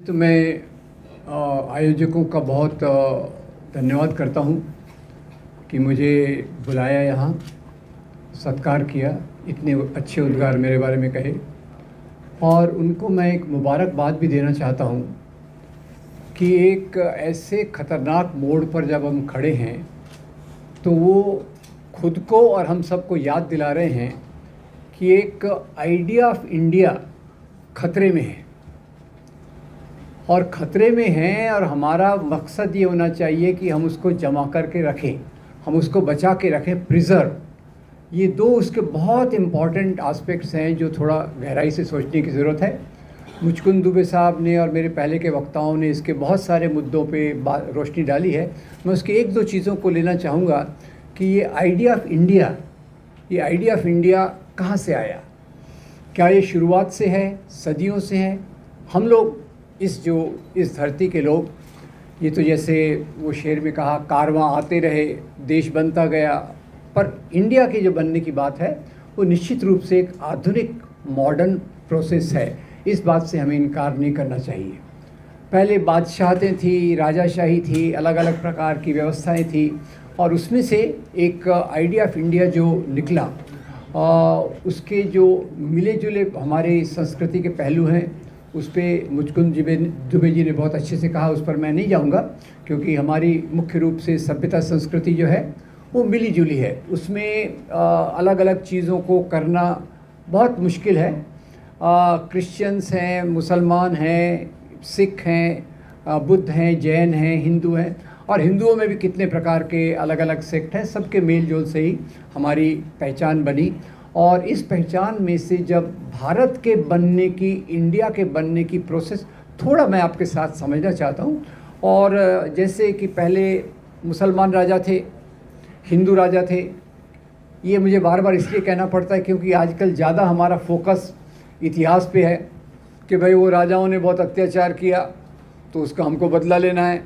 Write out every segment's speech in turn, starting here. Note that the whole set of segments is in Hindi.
तो मैं आयोजकों का बहुत धन्यवाद करता हूं कि मुझे बुलाया, यहाँ सत्कार किया, इतने अच्छे उद्गार मेरे बारे में कहे। और उनको मैं एक मुबारकबाद भी देना चाहता हूं कि एक ऐसे ख़तरनाक मोड़ पर जब हम खड़े हैं तो वो खुद को और हम सबको याद दिला रहे हैं कि एक आइडिया ऑफ इंडिया खतरे में है, और ख़तरे में है, और हमारा मकसद ये होना चाहिए कि हम उसको जमा करके रखें, हम उसको बचा के रखें, प्रिज़र्व। ये दो उसके बहुत इम्पॉर्टेंट एस्पेक्ट्स हैं जो थोड़ा गहराई से सोचने की ज़रूरत है। मुचकुंद दुबे साहब ने और मेरे पहले के वक्ताओं ने इसके बहुत सारे मुद्दों पे रोशनी डाली है। मैं उसकी एक दो चीज़ों को लेना चाहूँगा कि ये आइडिया ऑफ इंडिया कहाँ से आया? क्या ये शुरुआत से है, सदियों से है? हम लोग इस धरती के लोग, ये तो जैसे वो शेर में कहा, कारवां आते रहे, देश बनता गया। पर इंडिया की जो बनने की बात है वो निश्चित रूप से एक आधुनिक मॉडर्न प्रोसेस है। इस बात से हमें इनकार नहीं करना चाहिए। पहले बादशाहतें थी, राजाशाही थी, अलग अलग प्रकार की व्यवस्थाएं थी, और उसमें से एक आइडिया ऑफ इंडिया जो निकला, उसके जो मिले जुले हमारे संस्कृति के पहलू हैं, उस पर मुचकुंद दुबे जी ने बहुत अच्छे से कहा, उस पर मैं नहीं जाऊंगा, क्योंकि हमारी मुख्य रूप से सभ्यता संस्कृति जो है वो मिली जुली है। उसमें अलग अलग चीज़ों को करना बहुत मुश्किल है। क्रिश्चियंस हैं, मुसलमान हैं, सिख हैं, बुद्ध हैं, जैन हैं, हिंदू हैं, और हिंदुओं में भी कितने प्रकार के अलग अलग सेक्ट हैं। सबके मेल जोल से ही हमारी पहचान बनी, और इस पहचान में से जब भारत के बनने की, इंडिया के बनने की प्रोसेस थोड़ा मैं आपके साथ समझना चाहता हूँ। और जैसे कि पहले मुसलमान राजा थे, हिंदू राजा थे, ये मुझे बार बार इसलिए कहना पड़ता है क्योंकि आजकल ज़्यादा हमारा फोकस इतिहास पे है कि भाई वो राजाओं ने बहुत अत्याचार किया तो उसका हमको बदला लेना है,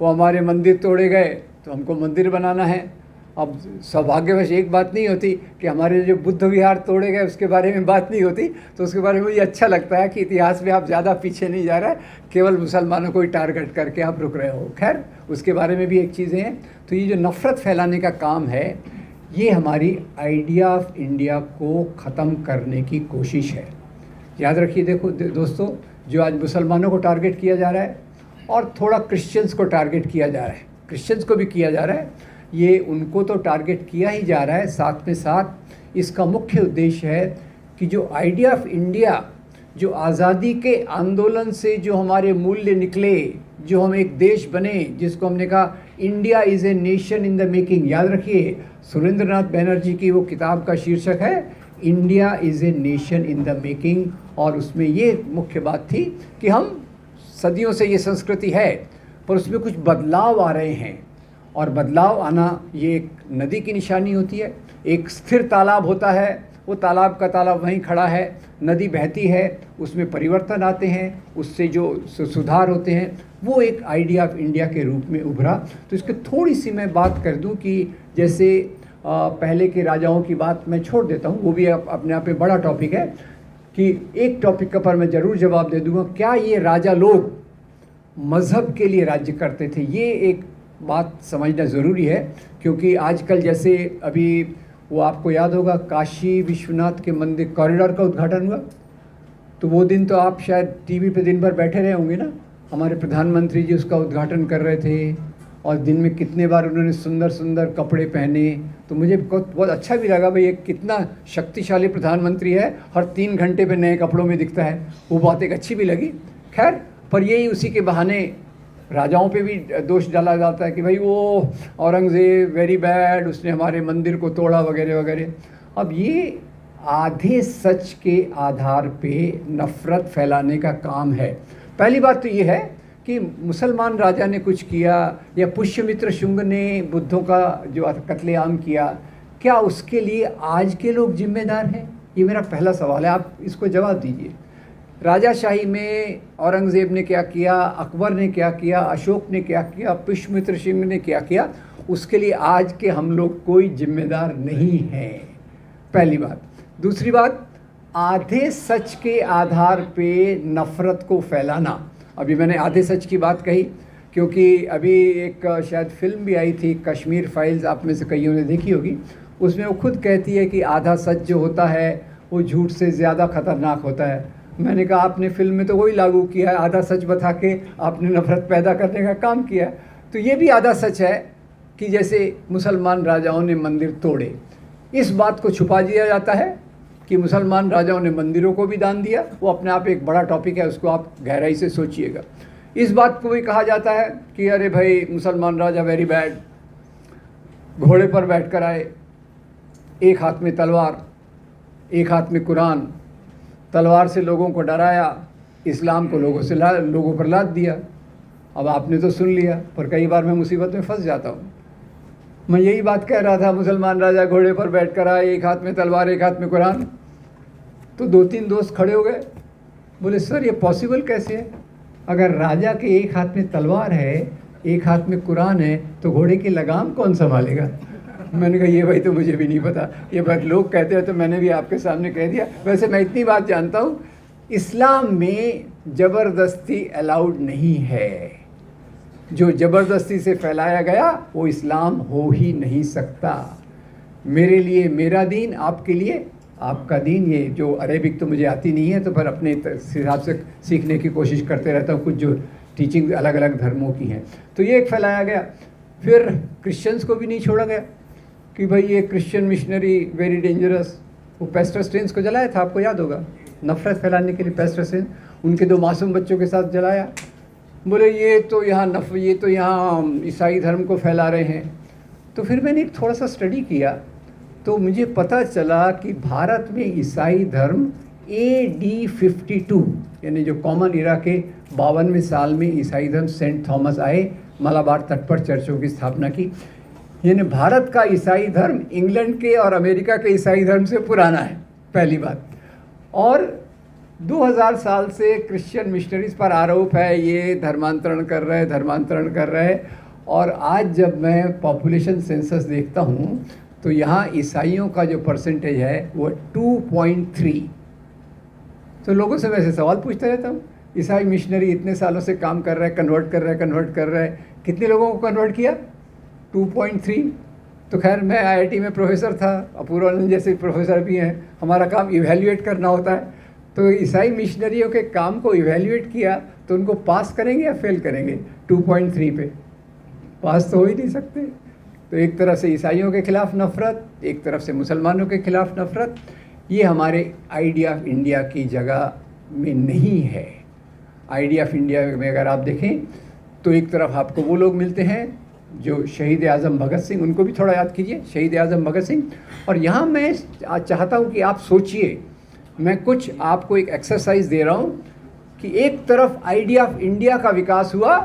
वो हमारे मंदिर तोड़े गए तो हमको मंदिर बनाना है। अब सौभाग्यवश एक बात नहीं होती कि हमारे जो बुद्ध विहार तोड़े गए उसके बारे में बात नहीं होती, तो उसके बारे में मुझे अच्छा लगता है कि इतिहास में आप ज़्यादा पीछे नहीं जा रहा है, केवल मुसलमानों को ही टारगेट करके आप रुक रहे हो। खैर, उसके बारे में भी एक चीज़ें हैं। तो ये जो नफ़रत फैलाने का काम है, ये हमारी आइडिया ऑफ इंडिया को ख़त्म करने की कोशिश है। याद रखिए, देखो दोस्तों, जो आज मुसलमानों को टारगेट किया जा रहा है और थोड़ा क्रिश्चियंस को टारगेट किया जा रहा है, क्रिश्चियंस को भी किया जा रहा है, ये उनको तो टारगेट किया ही जा रहा है, साथ में साथ इसका मुख्य उद्देश्य है कि जो आइडिया ऑफ इंडिया, जो आज़ादी के आंदोलन से जो हमारे मूल्य निकले, जो हम एक देश बने, जिसको हमने कहा India is a nation in the making. याद रखिए, सुरेंद्रनाथ बैनर्जी की वो किताब का शीर्षक है India is a nation in the making, और उसमें ये मुख्य बात थी कि हम सदियों से ये संस्कृति है, पर उसमें कुछ बदलाव आ रहे हैं, और बदलाव आना ये एक नदी की निशानी होती है। एक स्थिर तालाब होता है, वो तालाब का तालाब वहीं खड़ा है, नदी बहती है, उसमें परिवर्तन आते हैं, उससे जो सुधार होते हैं, वो एक आइडिया ऑफ इंडिया के रूप में उभरा। तो इसके थोड़ी सी मैं बात कर दूं कि जैसे पहले के राजाओं की बात मैं छोड़ देता हूं, वो भी अपने आप में बड़ा टॉपिक है, कि एक टॉपिक का पर मैं ज़रूर जवाब दे दूंगा, क्या ये राजा लोग मज़हब के लिए राज्य करते थे? ये एक बात समझना ज़रूरी है, क्योंकि आजकल जैसे अभी वो आपको याद होगा, काशी विश्वनाथ के मंदिर कॉरिडोर का उद्घाटन हुआ, तो वो दिन तो आप शायद टीवी पे दिन भर बैठे रहे होंगे ना। हमारे प्रधानमंत्री जी उसका उद्घाटन कर रहे थे, और दिन में कितने बार उन्होंने सुंदर सुंदर कपड़े पहने। तो मुझे बहुत अच्छा भी लगा, भाई ये कितना शक्तिशाली प्रधानमंत्री है, हर 3 घंटे पे नए कपड़ों में दिखता है, वो बात एक अच्छी भी लगी। खैर, पर यही उसी के बहाने राजाओं पे भी दोष डाला जाता है कि भाई वो औरंगज़ेब वेरी बैड, उसने हमारे मंदिर को तोड़ा वगैरह वगैरह। अब ये आधे सच के आधार पे नफ़रत फैलाने का काम है। पहली बात तो ये है कि मुसलमान राजा ने कुछ किया, या पुष्यमित्र शुंग ने बुद्धों का जो कत्लेआम किया, क्या उसके लिए आज के लोग जिम्मेदार हैं? ये मेरा पहला सवाल है, आप इसको जवाब दीजिए। राजाशाही में औरंगज़ेब ने क्या किया, अकबर ने क्या किया, अशोक ने क्या किया, पुष्यमित्र सिंह ने क्या किया, उसके लिए आज के हम लोग कोई जिम्मेदार नहीं हैं, पहली बात। दूसरी बात, आधे सच के आधार पे नफ़रत को फैलाना, अभी मैंने आधे सच की बात कही, क्योंकि अभी एक शायद फिल्म भी आई थी कश्मीर फाइल्स, आप में से कईयों ने देखी होगी। उसमें वो खुद कहती है कि आधा सच जो होता है वो झूठ से ज़्यादा खतरनाक होता है। मैंने कहा आपने फिल्म में तो वही लागू किया है, आधा सच बता के आपने नफरत पैदा करने का काम किया। तो ये भी आधा सच है कि जैसे मुसलमान राजाओं ने मंदिर तोड़े, इस बात को छुपा दिया जाता है कि मुसलमान राजाओं ने मंदिरों को भी दान दिया। वो अपने आप एक बड़ा टॉपिक है, उसको आप गहराई से सोचिएगा। इस बात को भी कहा जाता है कि अरे भाई मुसलमान राजा वेरी बैड, घोड़े पर बैठकर आए, एक हाथ में तलवार, एक हाथ में कुरान, तलवार से लोगों को डराया, इस्लाम को लोगों पर लाद दिया। अब आपने तो सुन लिया, पर कई बार मैं मुसीबत में फंस जाता हूँ। मैं यही बात कह रहा था, मुसलमान राजा घोड़े पर बैठकर आए, एक हाथ में तलवार एक हाथ में कुरान। तो 2-3 दोस्त खड़े हो गए, बोले सर ये पॉसिबल कैसे है? अगर राजा के एक हाथ में तलवार है, एक हाथ में कुरान है, तो घोड़े की लगाम कौन संभालेगा? मैंने कहा ये भाई तो मुझे भी नहीं पता, ये बात लोग कहते हैं तो मैंने भी आपके सामने कह दिया। वैसे मैं इतनी बात जानता हूँ, इस्लाम में ज़बरदस्ती अलाउड नहीं है। जो ज़बरदस्ती से फैलाया गया वो इस्लाम हो ही नहीं सकता। मेरे लिए मेरा दीन, आपके लिए आपका दीन। ये जो अरेबिक तो मुझे आती नहीं है, तो फिर अपने हिसाब से सीखने की कोशिश करते रहता हूँ, कुछ जो टीचिंग अलग अलग धर्मों की हैं। तो ये एक फैलाया गया। फिर क्रिश्चियंस को भी नहीं छोड़ा गया कि भाई ये क्रिश्चियन मिशनरी वेरी डेंजरस। वो पेस्टर स्टेन्स को जलाया था, आपको याद होगा, नफ़रत फैलाने के लिए पेस्टर स्टेन्स उनके 2 मासूम बच्चों के साथ जलाया। बोले ये तो यहाँ ईसाई धर्म को फैला रहे हैं। तो फिर मैंने थोड़ा सा स्टडी किया, तो मुझे पता चला कि भारत में ईसाई धर्म AD 52 यानी जो कॉमन इरा के 52वें साल में ईसाई धर्म सेंट थॉमस आए, मलाबार तट पर चर्चों की स्थापना की। यानी भारत का ईसाई धर्म इंग्लैंड के और अमेरिका के ईसाई धर्म से पुराना है, पहली बात। और 2000 साल से क्रिश्चियन मिशनरीज पर आरोप है ये धर्मांतरण कर रहे हैं। और आज जब मैं पॉपुलेशन सेंसस देखता हूँ तो यहाँ ईसाइयों का जो परसेंटेज है वो 2.3। तो लोगों से वैसे सवाल पूछता रहता हूँ, ईसाई मिशनरी इतने सालों से काम कर रहे हैं, कन्वर्ट कर रहे हैं, कितने लोगों को कन्वर्ट किया? 2.3। तो खैर मैं IIT में प्रोफेसर था, अपूर्वानंद जैसे प्रोफेसर भी हैं, हमारा काम इवैल्यूएट करना होता है। तो ईसाई मिशनरियों के काम को इवैल्यूएट किया तो उनको पास करेंगे या फेल करेंगे? 2.3 पे पास तो हो ही नहीं सकते। तो एक तरफ से ईसाइयों के खिलाफ नफ़रत, एक तरफ से मुसलमानों के खिलाफ नफ़रत, ये हमारे आइडिया ऑफ इंडिया की जगह में नहीं है। आइडिया ऑफ इंडिया में अगर आप देखें तो एक तरफ आपको वो लोग मिलते हैं जो शहीद आज़म भगत सिंह, उनको भी थोड़ा याद कीजिए, शहीद आज़म भगत सिंह। और यहाँ मैं चाहता हूँ कि आप सोचिए, मैं कुछ आपको एक एक्सरसाइज दे रहा हूँ कि एक तरफ आइडिया ऑफ इंडिया का विकास हुआ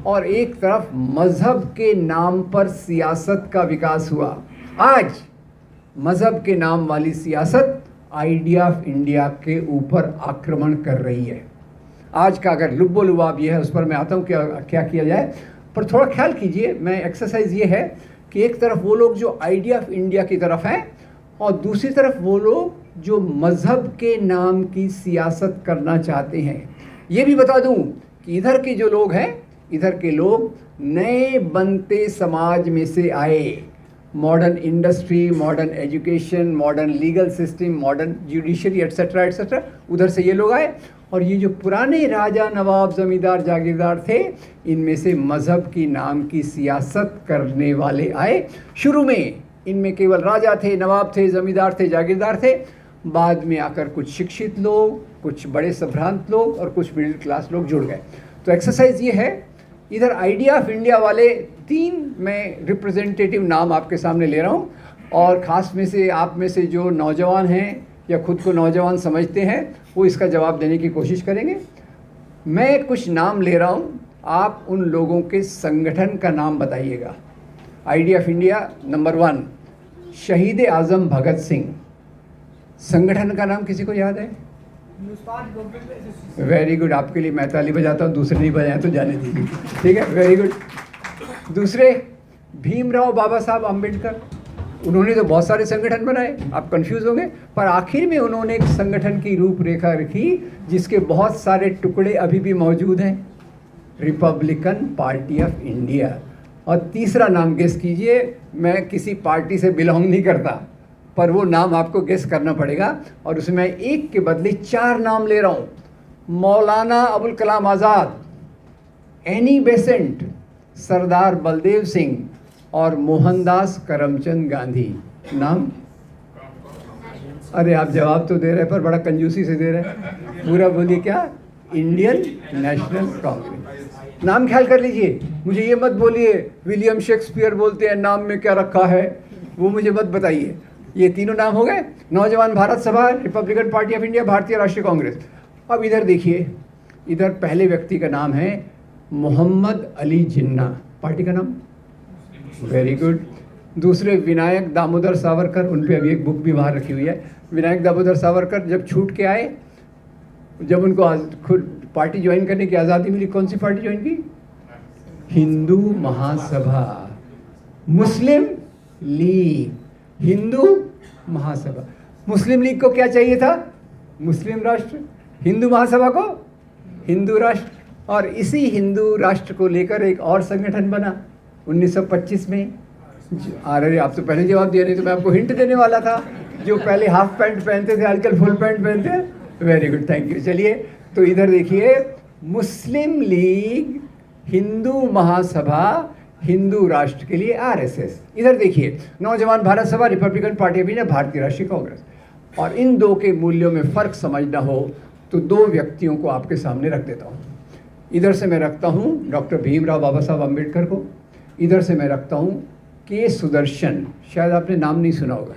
और एक तरफ मज़हब के नाम पर सियासत का विकास हुआ। आज मज़हब के नाम वाली सियासत आइडिया ऑफ इंडिया के ऊपर आक्रमण कर रही है। आज का अगर लुब्बो लुबाब ये है, उस पर मैं आता हूँ क्या किया जाए। पर थोड़ा ख्याल कीजिए, मैं एक्सरसाइज ये है कि एक तरफ वो लोग जो आइडिया ऑफ इंडिया की तरफ हैं और दूसरी तरफ वो लोग जो मज़हब के नाम की सियासत करना चाहते हैं। ये भी बता दूं कि इधर के जो लोग हैं, इधर के लोग नए बनते समाज में से आए। Modern industry, modern education, modern legal system, modern judiciary etcetera etcetera, उधर से ये लोग आए। और ये जो पुराने राजा नवाब ज़मींदार जागीरदार थे, इनमें से मज़हब की नाम की सियासत करने वाले आए। शुरू में इनमें केवल राजा थे, नवाब थे, ज़मींदार थे, जागीरदार थे। बाद में आकर कुछ शिक्षित लोग, कुछ बड़े संभ्रांत लोग और कुछ मिडिल क्लास लोग जुड़ गए। तो एक्सरसाइज ये है, इधर आइडिया ऑफ इंडिया वाले 3 मैं रिप्रेजेंटेटिव नाम आपके सामने ले रहा हूँ, और ख़ास में से आप में से जो नौजवान हैं या खुद को नौजवान समझते हैं वो इसका जवाब देने की कोशिश करेंगे। मैं कुछ नाम ले रहा हूँ, आप उन लोगों के संगठन का नाम बताइएगा। आइडिया ऑफ इंडिया नंबर 1 शहीद आज़म भगत सिंह। संगठन का नाम किसी को याद है? वेरी गुड, आपके लिए मैं ताली बजाता हूँ, दूसरे नहीं बजाएं तो जाने दीजिए, ठीक है, वेरी गुड। दूसरे भीमराव बाबा साहब अम्बेडकर। उन्होंने तो बहुत सारे संगठन बनाए, आप कंफ्यूज होंगे, पर आखिर में उन्होंने एक संगठन की रूपरेखा रखी जिसके बहुत सारे टुकड़े अभी भी मौजूद हैं। Republican party of India. और तीसरा नाम गेस कीजिए, मैं किसी पार्टी से बिलोंग नहीं करता, पर वो नाम आपको गेस करना पड़ेगा, और उसमें एक के बदले 4 नाम ले रहा हूँ। मौलाना अबुल कलाम आज़ाद, एनी बेसेंट, सरदार बलदेव सिंह और मोहनदास करमचंद गांधी। नाम? अरे आप जवाब तो दे रहे हैं पर बड़ा कंजूसी से दे रहे हैं। पूरा बोलिए क्या? Indian national Congress. नाम ख्याल कर लीजिए, मुझे ये मत बोलिए विलियम शेक्सपियर बोलते हैं नाम में क्या रखा है, वो मुझे मत बताइए। ये तीनों नाम हो गए, नौजवान भारत सभा, रिपब्लिकन पार्टी ऑफ इंडिया, भारतीय राष्ट्रीय कांग्रेस। अब इधर देखिए, इधर पहले व्यक्ति का नाम है मोहम्मद अली जिन्ना, पार्टी का नाम? Very good. दूसरे विनायक दामोदर सावरकर, उन पे अभी एक बुक भी बाहर रखी हुई है। विनायक दामोदर सावरकर जब छूट के आए, जब उनको खुद पार्टी ज्वाइन करने की आज़ादी मिली, कौन सी पार्टी ज्वाइन की? हिंदू महासभा, मुस्लिम लीग, हिंदू महासभा। मुस्लिम लीग को क्या चाहिए था? मुस्लिम राष्ट्र। हिंदू महासभा को हिंदू राष्ट्र। और इसी हिंदू राष्ट्र को लेकर एक और संगठन बना 1925 में। अरे आप तो पहले जवाब दिया, नहीं तो मैं आपको हिंट देने वाला था। जो पहले हाफ पैंट पहनते थे आजकल फुल पैंट पहनते हैं। Very good, thank you. चलिए तो इधर देखिए, मुस्लिम लीग, हिंदू महासभा, हिंदू राष्ट्र के लिए आरएसएस। इधर देखिए, नौजवान भारत सभा, रिपब्लिकन पार्टी ऑफ इंडिया, भारतीय राष्ट्रीय कांग्रेस। और इन दो के मूल्यों में फ़र्क समझना हो तो 2 व्यक्तियों को आपके सामने रख देता हूँ। इधर से मैं रखता हूँ डॉक्टर भीमराव बाबा साहब अम्बेडकर को, इधर से मैं रखता हूँ के सुदर्शन। शायद आपने नाम नहीं सुना होगा।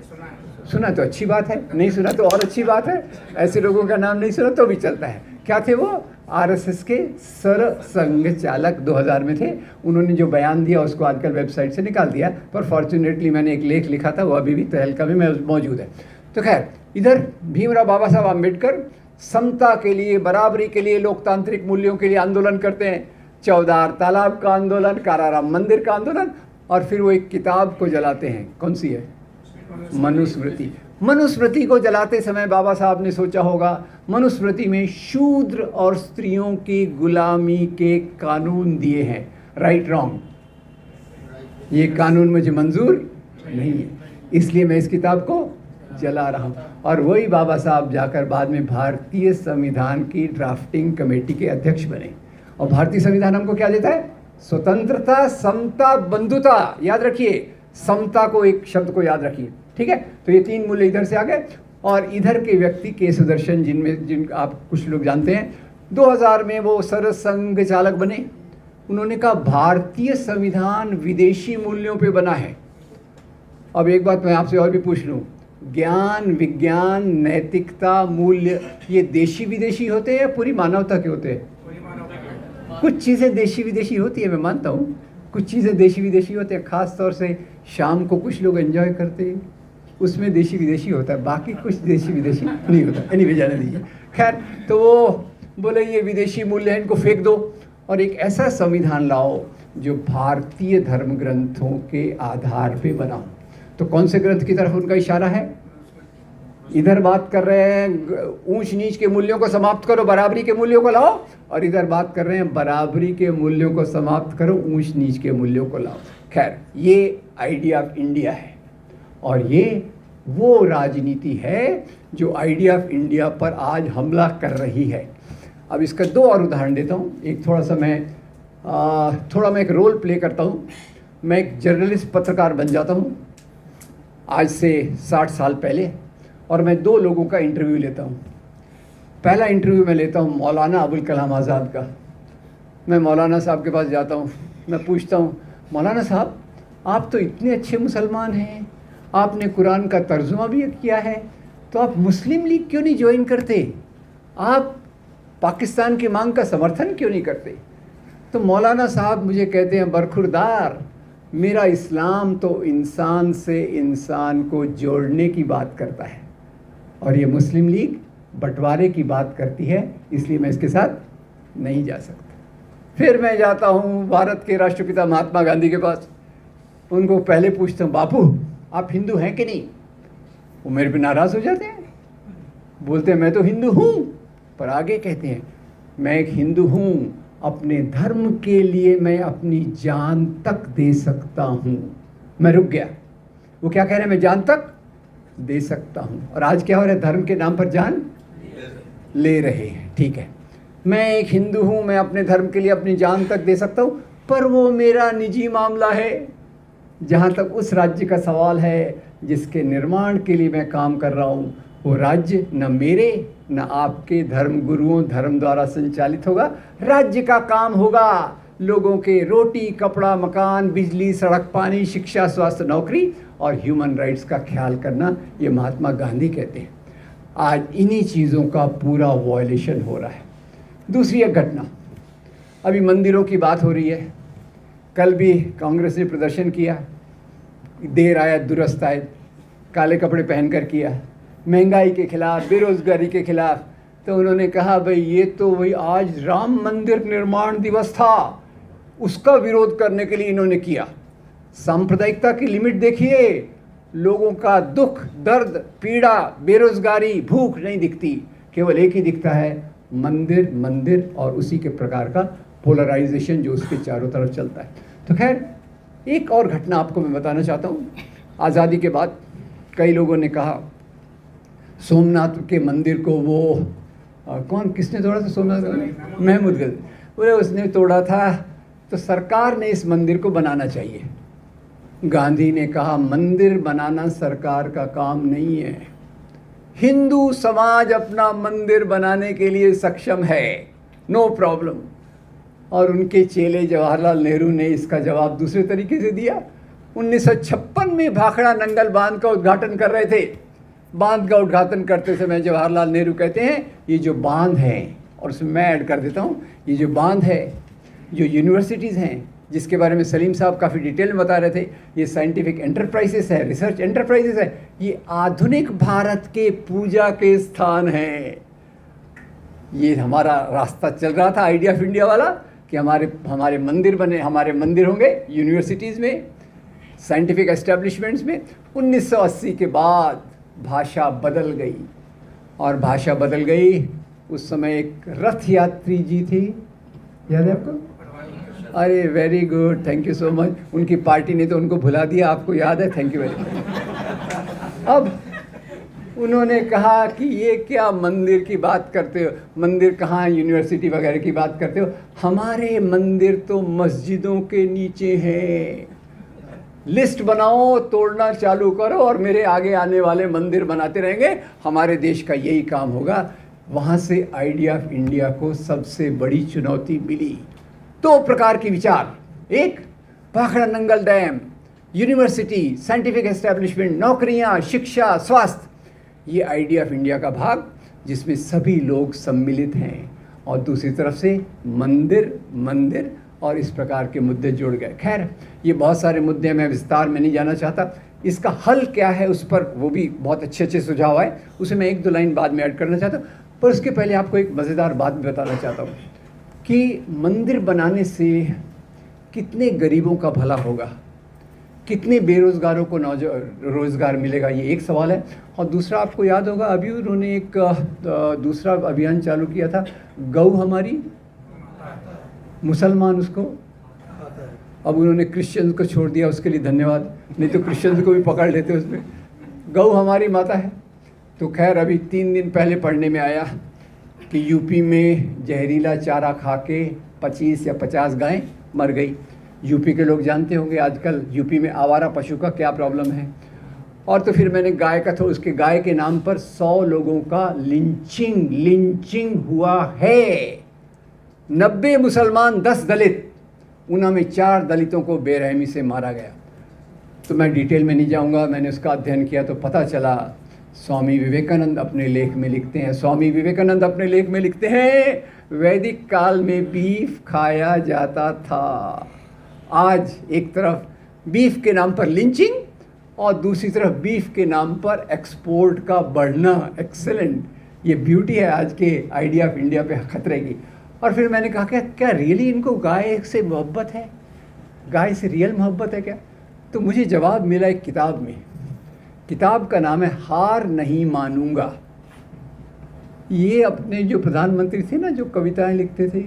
सुना तो अच्छी बात है, नहीं सुना तो और अच्छी बात है। ऐसे लोगों का नाम नहीं सुना तो भी चलता है। क्या थे वो? आरएसएस के सरसंघ चालक 2000 में थे। उन्होंने जो बयान दिया उसको आजकल वेबसाइट से निकाल दिया, पर फॉर्चुनेटली मैंने एक लेख लिखा था, वो अभी भी तहलका में मौजूद है। तो खैर, इधर भीमराव बाबा साहब अम्बेडकर समता के लिए, बराबरी के लिए, लोकतांत्रिक मूल्यों के लिए आंदोलन करते हैं। चौदार तालाब का आंदोलन, काराराम मंदिर का आंदोलन, और फिर वो एक किताब को जलाते हैं। कौन सी है? मनुस्मृति। मनुस्मृति को जलाते समय बाबा साहब ने सोचा होगा, मनुस्मृति में शूद्र और स्त्रियों की गुलामी के कानून दिए हैं। Right wrong? ये कानून मुझे मंजूर नहीं है, इसलिए मैं इस किताब को जला रहा हूँ। और वही बाबा साहब जाकर बाद में भारतीय संविधान की ड्राफ्टिंग कमेटी के अध्यक्ष बने। और भारतीय संविधान हमको क्या देता है? स्वतंत्रता, समता, बंधुता। याद रखिए, समता को, एक शब्द को याद रखिए, ठीक है। तो ये 3 मूल्य इधर से आ गए। और इधर के व्यक्ति के सुदर्शन, जिन आप कुछ लोग जानते हैं, 2000 में वो सरसंघ चालक बने। उन्होंने कहा भारतीय संविधान विदेशी मूल्यों पे बना है। अब एक बात मैं आपसे और भी पूछ लूँ, ज्ञान, विज्ञान, नैतिकता, मूल्य, ये देशी विदेशी होते हैं या पूरी मानवता के होते हैं? कुछ चीज़ें देशी विदेशी होती है, मैं मानता हूँ, कुछ चीज़ें देशी विदेशी होते हैं। ख़ास तौर से शाम को कुछ लोग एंजॉय करते हैं, उसमें देशी विदेशी होता है, बाकी कुछ देशी विदेशी नहीं होता। एनीवे, जाने दीजिए। खैर, तो वो बोले ये विदेशी मूल्य है, इनको फेंक दो और एक ऐसा संविधान लाओ जो भारतीय धर्म ग्रंथों के आधार पे बना हो। तो कौन से ग्रंथ की तरफ उनका इशारा है? इधर बात कर रहे हैं ऊंच नीच के मूल्यों को समाप्त करो, बराबरी के मूल्यों को लाओ, और इधर बात कर रहे हैं बराबरी के मूल्यों को समाप्त करो, ऊंच नीच के मूल्यों को लाओ। खैर, ये आइडिया ऑफ इंडिया है, और ये वो राजनीति है जो आइडिया ऑफ इंडिया पर आज हमला कर रही है। अब इसका 2 और उदाहरण देता हूँ। एक थोड़ा मैं एक रोल प्ले करता हूँ। मैं एक जर्नलिस्ट, पत्रकार बन जाता हूँ आज से 60 साल पहले, और मैं 2 लोगों का इंटरव्यू लेता हूँ। पहला इंटरव्यू मैं लेता हूँ मौलाना अबुल कलाम आज़ाद का। मैं मौलाना साहब के पास जाता हूँ, मैं पूछता हूँ, मौलाना साहब आप तो इतने अच्छे मुसलमान हैं, आपने कुरान का तर्जुमा भी किया है, तो आप मुस्लिम लीग क्यों नहीं ज्वाइन करते? आप पाकिस्तान की मांग का समर्थन क्यों नहीं करते? तो मौलाना साहब मुझे कहते हैं, बरखुरदार, मेरा इस्लाम तो इंसान से इंसान को जोड़ने की बात करता है, और ये मुस्लिम लीग बंटवारे की बात करती है, इसलिए मैं इसके साथ नहीं जा सकता। फिर मैं जाता हूँ भारत के राष्ट्रपिता महात्मा गांधी के पास। उनको पहले पूछता हूँ, बापू आप हिंदू हैं कि नहीं? वो मेरे पे नाराज़ हो जाते हैं, बोलते हैं मैं तो हिंदू हूँ, पर आगे कहते हैं मैं एक हिंदू हूँ अपने धर्म के लिए मैं अपनी जान तक दे सकता हूँ। मैं रुक गया। वो क्या कह रहे हैं? मैं जान तक दे सकता हूँ। और आज क्या हो रहा है? धर्म के नाम पर जान ले रहे हैं। ठीक है, मैं एक हिंदू हूँ, मैं अपने धर्म के लिए अपनी जान तक दे सकता हूँ, पर वो मेरा निजी मामला है। जहाँ तक उस राज्य का सवाल है जिसके निर्माण के लिए मैं काम कर रहा हूँ, वो राज्य न मेरे न आपके धर्म गुरुओं धर्म द्वारा संचालित होगा। राज्य का काम होगा लोगों के रोटी कपड़ा मकान बिजली सड़क पानी शिक्षा स्वास्थ्य नौकरी और ह्यूमन राइट्स का ख्याल करना। ये महात्मा गांधी कहते हैं। आज इन्हीं चीज़ों का पूरा वायलेशन हो रहा है। दूसरी एक घटना, अभी मंदिरों की बात हो रही है। कल भी कांग्रेस ने प्रदर्शन किया, देर आया दुरुस्त आए, काले कपड़े पहनकर किया, महंगाई के खिलाफ बेरोजगारी के खिलाफ। तो उन्होंने कहा भाई ये तो वही आज राम मंदिर निर्माण दिवस था, उसका विरोध करने के लिए इन्होंने किया। सांप्रदायिकता की लिमिट देखिए। लोगों का दुख दर्द पीड़ा बेरोजगारी भूख नहीं दिखती, केवल एक ही दिखता है, मंदिर मंदिर और उसी के प्रकार का पोलराइजेशन जो उसके चारों तरफ चलता है। तो खैर एक और घटना आपको मैं बताना चाहता हूँ। आज़ादी के बाद कई लोगों ने कहा सोमनाथ के मंदिर को वो कौन किसने तोड़ा था? सोमनाथ महमूद गजनवी, बोले उसने तोड़ा था तो सरकार ने इस मंदिर को बनाना चाहिए। गांधी ने कहा मंदिर बनाना सरकार का काम नहीं है, हिंदू समाज अपना मंदिर बनाने के लिए सक्षम है, नो प्रॉब्लम। और उनके चेले जवाहरलाल नेहरू ने इसका जवाब दूसरे तरीके से दिया। 1956 में भाखड़ा नंगल बांध का उद्घाटन कर रहे थे। बांध का उद्घाटन करते समय जवाहरलाल नेहरू कहते हैं ये जो बांध है, और उसमें मैं ऐड कर देता हूँ, ये जो बांध है, जो यूनिवर्सिटीज़ हैं जिसके बारे में सलीम साहब काफ़ी डिटेल में बता रहे थे, ये साइंटिफिक एंटरप्राइजेस है, रिसर्च एंटरप्राइजेस है, ये आधुनिक भारत के पूजा के स्थान हैं। ये हमारा रास्ता चल रहा था आइडिया ऑफ इंडिया वाला कि हमारे मंदिर बने, हमारे मंदिर होंगे यूनिवर्सिटीज़ में साइंटिफिक एस्टेब्लिशमेंट्स में। 1980 के बाद भाषा बदल गई, और भाषा बदल गई। उस समय एक रथ यात्री जी थी, याद है आपको? अरे very good, thank you so much. उनकी पार्टी ने तो उनको भुला दिया, आपको याद है, थैंक यू वेरी मच। अब उन्होंने कहा कि ये क्या मंदिर की बात करते हो, मंदिर कहाँ, यूनिवर्सिटी वगैरह की बात करते हो, हमारे मंदिर तो मस्जिदों के नीचे हैं। लिस्ट बनाओ, तोड़ना चालू करो और मेरे आगे आने वाले मंदिर बनाते रहेंगे, हमारे देश का यही काम होगा। वहाँ से आइडिया ऑफ इंडिया को सबसे बड़ी चुनौती मिली। दो प्रकार के विचार, एक Bhakra Nangal dam, university, scientific establishment, नौकरियाँ, शिक्षा, स्वास्थ्य, ये आइडिया ऑफ इंडिया का भाग जिसमें सभी लोग सम्मिलित हैं। और दूसरी तरफ से मंदिर मंदिर और इस प्रकार के मुद्दे जुड़ गए। खैर ये बहुत सारे मुद्दे, मैं विस्तार में नहीं जाना चाहता। इसका हल क्या है उस पर वो भी बहुत अच्छे अच्छे सुझाव आए, उसे मैं एक दो लाइन बाद में ऐड करना चाहता हूँ। पर उसके पहले आपको एक मज़ेदार बात बताना चाहता हूँ कि मंदिर बनाने से कितने गरीबों का भला होगा, कितने बेरोज़गारों को रोज़गार मिलेगा, ये एक सवाल है। और दूसरा, आपको याद होगा अभी उन्होंने एक दूसरा अभियान चालू किया था, गौ हमारी, मुसलमान उसको, अब उन्होंने क्रिश्चियंस को छोड़ दिया, उसके लिए धन्यवाद, नहीं तो क्रिश्चियंस को भी पकड़ लेते उसमें। गौ हमारी माता है। तो खैर अभी 3 दिन पहले पढ़ने में आया कि यूपी में जहरीला चारा खा के 25 या 50 गायें मर गई। यूपी के लोग जानते होंगे आजकल यूपी में आवारा पशु का क्या प्रॉब्लम है। और तो फिर मैंने गाय का, तो उसके गाय के नाम पर 100 लोगों का लिंचिंग हुआ है। 90 मुसलमान, 10 दलित, ऊना में 4 दलितों को बेरहमी से मारा गया। तो मैं डिटेल में नहीं जाऊंगा, मैंने उसका अध्ययन किया तो पता चला स्वामी विवेकानंद अपने लेख में लिखते हैं, वैदिक काल में बीफ खाया जाता था। आज एक तरफ बीफ के नाम पर लिंचिंग और दूसरी तरफ बीफ के नाम पर एक्सपोर्ट का बढ़ना। एक्सेलेंट, ये ब्यूटी है आज के आइडिया ऑफ इंडिया पे खतरे की। और फिर मैंने कहा क्या रियली इनको गाय से मोहब्बत है, गाय से रियल मोहब्बत है क्या? तो मुझे जवाब मिला एक किताब में। किताब का नाम है हार नहीं मानूंगा। ये अपने जो प्रधानमंत्री थे ना, जो कविताएं लिखते थे,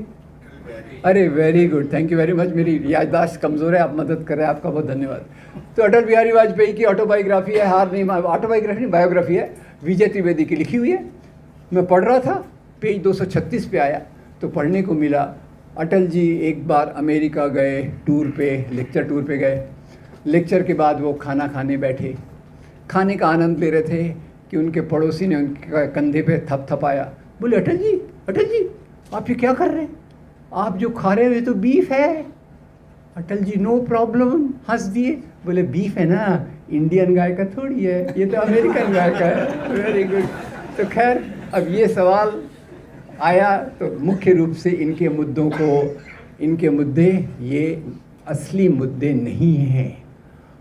अरे very good, thank you very much. मेरी याददाश्त कमज़ोर है, आप मदद कर रहे हैं, आपका बहुत धन्यवाद। तो अटल बिहारी वाजपेयी की ऑटोबायोग्राफी है, हार नहीं, ऑटोबायोग्राफी नहीं, बायोग्राफी है, विजय त्रिवेदी की लिखी हुई है। मैं पढ़ रहा था, पेज 236 पे आया तो पढ़ने को मिला, अटल जी एक बार अमेरिका गए टूर पे, लेक्चर टूर पे गए। लेक्चर के बाद वो खाना खाने बैठे, खाने का आनंद ले रहे थे कि उनके पड़ोसी ने उनके कंधे पे थपथपाया, बोले अटल जी आप ये क्या कर रहे हैं, आप जो खा रहे हो तो बीफ है। अटल जी नो प्रॉब्लम, हंस दिए, बोले बीफ है ना, इंडियन गाय का थोड़ी है, ये तो अमेरिकन गाय का है। Very good. तो खैर अब ये सवाल आया तो मुख्य रूप से इनके मुद्दों को, इनके मुद्दे ये असली मुद्दे नहीं हैं।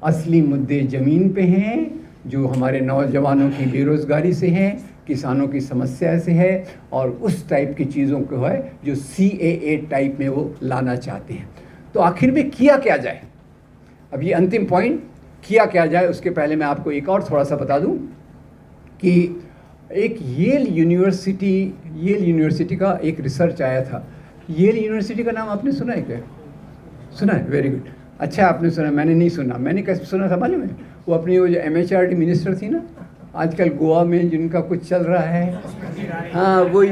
असली मुद्दे ज़मीन पे हैं, जो हमारे नौजवानों की बेरोज़गारी से हैं, किसानों की समस्या से है, और उस टाइप की चीज़ों को है जो CAA टाइप में वो लाना चाहते हैं। तो आखिर में किया क्या जाए, अब ये अंतिम पॉइंट, किया क्या जाए। उसके पहले मैं आपको एक और थोड़ा सा बता दूं कि एक येल यूनिवर्सिटी का एक रिसर्च आया था। येल यूनिवर्सिटी का नाम आपने सुना है क्या? सुना है, वेरी गुड। अच्छा आपने सुना, मैंने नहीं सुना। मैंने कैसे सुना था मालूम है? वो अपनी वो जो MHRD मिनिस्टर थी ना, आजकल गोवा में जिनका कुछ चल रहा है, हाँ वही।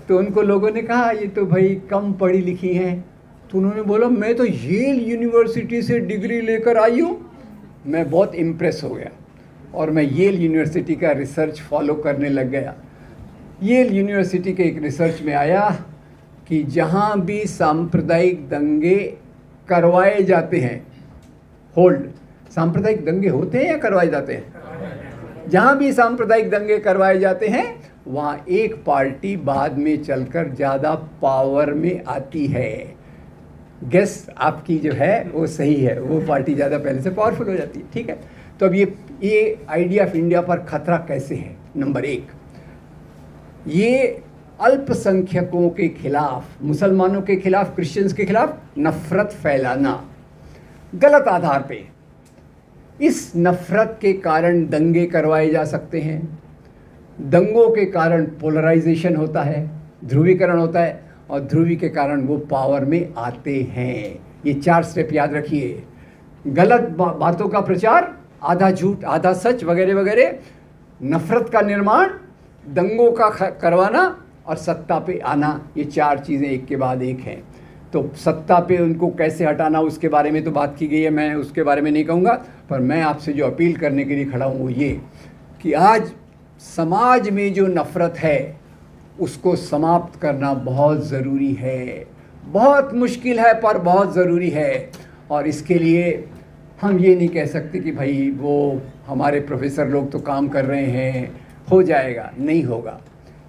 तो उनको लोगों ने कहा ये तो भाई कम पढ़ी लिखी हैं, तो उन्होंने बोला मैं तो येल यूनिवर्सिटी से डिग्री लेकर आई हूँ। मैं बहुत इम्प्रेस हो गया और मैं येल यूनिवर्सिटी का रिसर्च फॉलो करने लग गया। येल यूनिवर्सिटी के एक रिसर्च में आया कि जहाँ भी सांप्रदायिक दंगे करवाए जाते हैं, होल्ड, सांप्रदायिक दंगे होते हैं या करवाए जाते हैं? जहाँ भी सांप्रदायिक दंगे करवाए जाते हैं वहाँ एक पार्टी बाद में चलकर ज़्यादा पावर में आती है। गेस आपकी जो है वो सही है, वो पार्टी ज़्यादा पहले से पावरफुल हो जाती है। ठीक है, तो अब ये आइडिया ऑफ इंडिया पर खतरा कैसे है? नंबर एक, ये अल्पसंख्यकों के खिलाफ, मुसलमानों के खिलाफ, क्रिश्चियंस के खिलाफ नफरत फैलाना गलत आधार पे। इस नफरत के कारण दंगे करवाए जा सकते हैं। दंगों के कारण पोलराइजेशन होता है, ध्रुवीकरण होता है, और ध्रुवी के कारण वो पावर में आते हैं। ये 4 स्टेप याद रखिए। गलत बातों का प्रचार, आधा झूठ आधा सच वगैरह वगैरह, नफरत का निर्माण, दंगों का करवाना और सत्ता पे आना, ये 4 चीज़ें एक के बाद एक हैं। तो सत्ता पे उनको कैसे हटाना उसके बारे में तो बात की गई है, मैं उसके बारे में नहीं कहूँगा। पर मैं आपसे जो अपील करने के लिए खड़ा हूँ वो ये कि आज समाज में जो नफ़रत है उसको समाप्त करना बहुत ज़रूरी है। बहुत मुश्किल है पर बहुत ज़रूरी है। और इसके लिए हम ये नहीं कह सकते कि भाई वो हमारे प्रोफेसर लोग तो काम कर रहे हैं, हो जाएगा, नहीं होगा।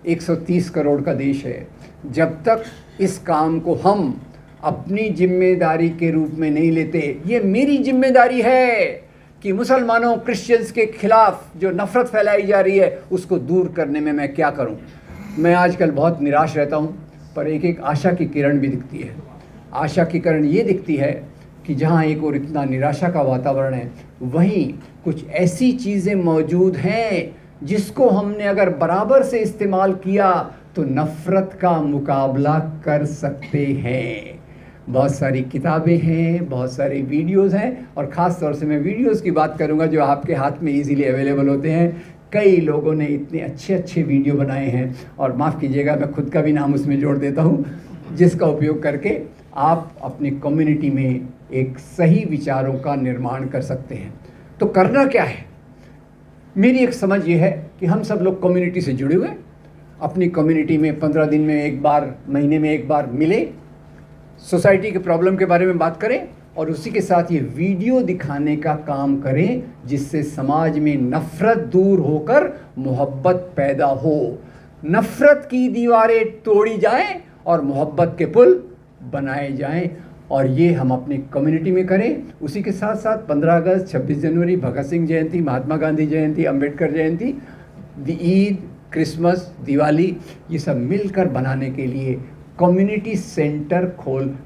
130 करोड़ का देश है। जब तक इस काम को हम अपनी जिम्मेदारी के रूप में नहीं लेते, ये मेरी जिम्मेदारी है कि मुसलमानों, क्रिश्चियंस के खिलाफ जो नफ़रत फैलाई जा रही है उसको दूर करने में मैं क्या करूं। मैं आजकल बहुत निराश रहता हूं, पर एक आशा की किरण भी दिखती है। आशा की किरण ये दिखती है कि जहां एक और इतना निराशा का वातावरण है, वहीं कुछ ऐसी चीज़ें मौजूद हैं जिसको हमने अगर बराबर से इस्तेमाल किया तो नफ़रत का मुकाबला कर सकते हैं। बहुत सारी किताबें हैं, बहुत सारे वीडियोज़ हैं, और ख़ास तौर से मैं वीडियोज़ की बात करूंगा जो आपके हाथ में इजीली अवेलेबल होते हैं। कई लोगों ने इतने अच्छे अच्छे वीडियो बनाए हैं, और माफ़ कीजिएगा मैं खुद का भी नाम उसमें जोड़ देता हूं, जिसका उपयोग करके आप अपनी कम्युनिटी में एक सही विचारों का निर्माण कर सकते हैं। तो करना क्या है? मेरी एक समझ ये है कि हम सब लोग कम्युनिटी से जुड़े हुए, अपनी कम्युनिटी में 15 दिन में एक बार, महीने में एक बार मिले, सोसाइटी के प्रॉब्लम के बारे में बात करें, और उसी के साथ ये वीडियो दिखाने का काम करें जिससे समाज में नफ़रत दूर होकर मोहब्बत पैदा हो। नफ़रत की दीवारें तोड़ी जाएं और मोहब्बत के पुल बनाए जाएं, और ये हम अपनी कम्युनिटी में करें। उसी के साथ साथ 15 अगस्त, 26 जनवरी, भगत सिंह जयंती, महात्मा गांधी जयंती, अंबेडकर जयंती, ईद, क्रिसमस, दिवाली, ये सब मिलकर बनाने के लिए कम्युनिटी सेंटर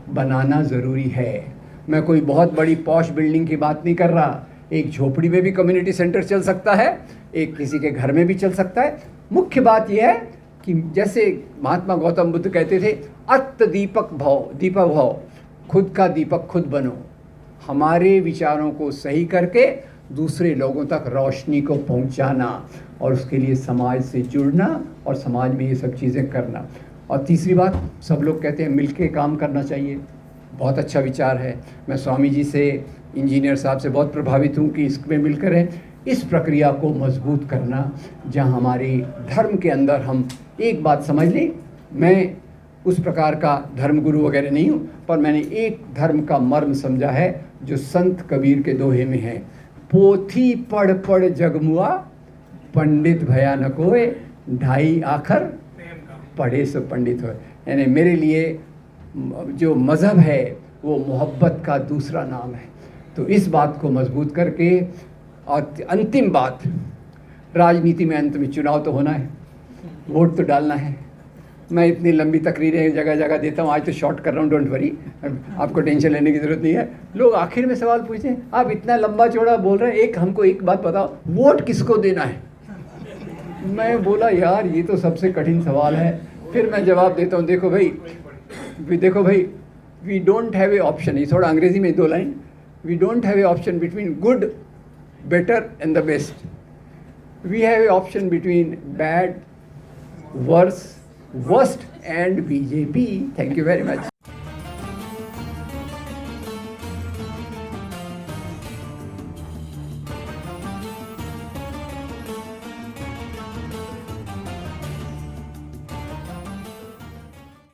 बनाना ज़रूरी है। मैं कोई बहुत बड़ी पॉश बिल्डिंग की बात नहीं कर रहा। एक झोपड़ी में भी कम्युनिटी सेंटर चल सकता है, एक किसी के घर में भी चल सकता है। मुख्य बात यह है कि जैसे महात्मा गौतम बुद्ध कहते थे, अत्त दीपक भव, खुद का दीपक खुद बनो। हमारे विचारों को सही करके दूसरे लोगों तक रोशनी को पहुंचाना, और उसके लिए समाज से जुड़ना और समाज में ये सब चीज़ें करना। और तीसरी बात, सब लोग कहते हैं मिलके काम करना चाहिए, बहुत अच्छा विचार है। मैं स्वामी जी से, इंजीनियर साहब से बहुत प्रभावित हूँ कि इसमें मिलकर है इस प्रक्रिया को मजबूत करना, जहाँ हमारे धर्म के अंदर हम एक बात समझ लें। मैं उस प्रकार का धर्मगुरु वगैरह नहीं हूँ, पर मैंने एक धर्म का मर्म समझा है जो संत कबीर के दोहे में है, पोथी पढ़ पढ़ जगमुआ, पंडित भया न कोय, ढाई आखर पढ़े सो पंडित हो। यानी मेरे लिए जो मज़हब है वो मोहब्बत का दूसरा नाम है। तो इस बात को मजबूत करके, और अंतिम बात, राजनीति में अंत में चुनाव तो होना है, वोट तो डालना है। मैं इतनी लंबी तकरीरें जगह जगह देता हूँ, आज तो शॉर्ट कर रहा हूँ, डोंट वरी, आपको टेंशन लेने की ज़रूरत नहीं है। लोग आखिर में सवाल पूछते हैं, आप इतना लंबा चौड़ा बोल रहे हैं, हमको एक बात बताओ, वोट किसको देना है? मैं बोला यार ये तो सबसे कठिन सवाल है। फिर मैं जवाब देता हूँ, देखो भाई, we don't have a option. ये थोड़ा अंग्रेजी में 2 line, we don't have a option between good, better and the best. We have a option between bad, worst and BJP. Thank you very much.